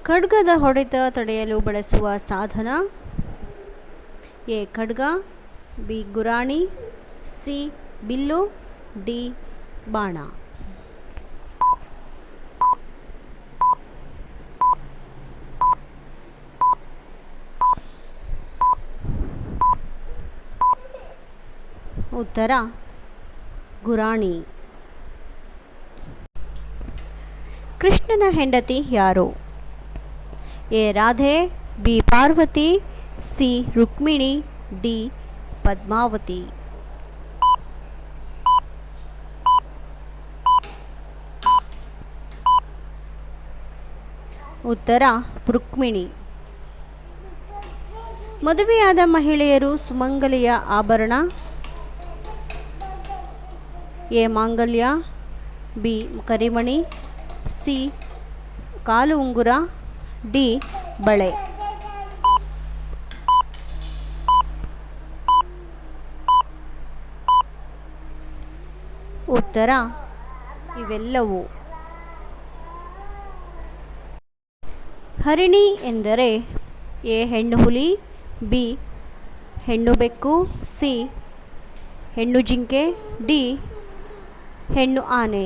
ಖಡ್ಗದ ಹೊಡೆತ ತಡೆಯಲು ಬಳಸುವ ಸಾಧನ. ಎ ಖಡ್ಗ, ಬಿ ಗುರಾಣಿ, ಸಿ ಬಿಲ್ಲು, ಡಿ ಬಾಣ. ಉತ್ತರ ಗುರಾಣಿ. ಕೃಷ್ಣನ ಹೆಂಡತಿ ಯಾರು? A Radhe, B Parvati, C Rukmini, D Padmavati. ಉತ್ತರ ರುಕ್ಮಿಣಿ. ಮದುವೆಯಾದ ಮಹಿಳೆಯರು ಸುಮಂಗಲಿಯ ಆಭರಣ. ಎ ಮಾಂಗಲ್ಯ, ಬಿ ಕರಿಮಣಿ, ಸಿ ಕಾಲು ಉಂಗುರ, ಡಿ ಬಳೆ. ಉತ್ತರ ಇವೆಲ್ಲವೂ. ಹರಿಣಿ ಎಂದರೆ ಎ ಹೆಣ್ಣು ಹುಲಿ, ಬಿ ಹೆಣ್ಣು ಬೆಕ್ಕು, ಸಿ ಹೆಣ್ಣು ಜಿಂಕೆ, ಡಿ ಹೆಣ್ಣು ಆನೆ.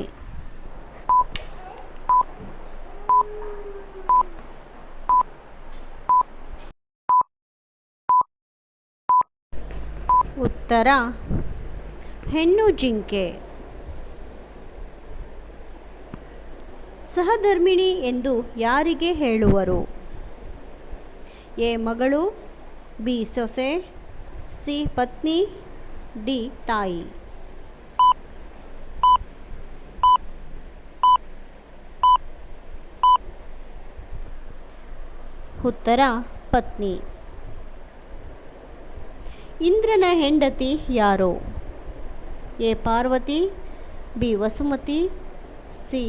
ಉತ್ತರ ಹೆಣ್ಣು ಜಿಂಕೆ. ಸಹಧರ್ಮಿಣಿ ಎಂದು ಯಾರಿಗೆ ಹೇಳುವರು? ಎ ಮಗಳು, ಬಿ ಸೊಸೆ, ಸಿ ಪತ್ನಿ, ಡಿ ತಾಯಿ. ಉತ್ತರ ಪತ್ನಿ. ಇಂದ್ರನ ಹೆಂಡತಿ ಯಾರು? A Parvati, B Vasumati, C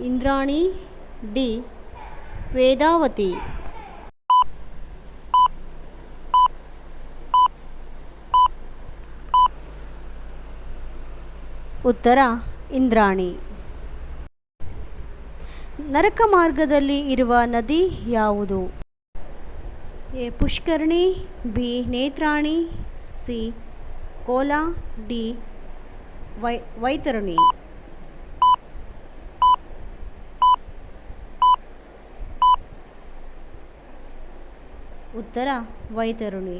Indrani, D Vedavati. ಉತ್ತರ ಇಂದ್ರಾಣಿ. ನರಕ ಮಾರ್ಗದಲ್ಲಿ ಇರುವ ನದಿ ಯಾವುದು? A Pushkarani, B Netrani, C Kola, D Vaitarani. ಉತ್ತರ ವೈತರಣಿ.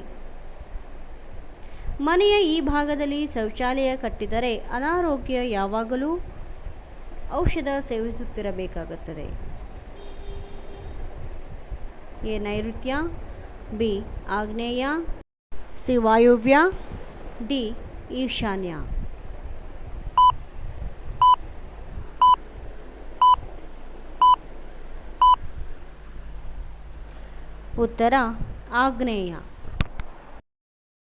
ಮನೆಯ ಈ ಭಾಗದಲ್ಲಿ ಶೌಚಾಲಯ ಕಟ್ಟಿದರೆ ಅನಾರೋಗ್ಯ ಯಾವಾಗಲೂ ಔಷಧ ಸೇವಿಸುತ್ತಿರಬೇಕಾಗುತ್ತದೆ. ಎ ನೈಋತ್ಯ, ಬಿ ಆಗ್ನೇಯ, ಸಿ ವಾಯುವ್ಯ, ಡಿ ಈಶಾನ್ಯ. ಉತ್ತರ ಆಗ್ನೇಯ.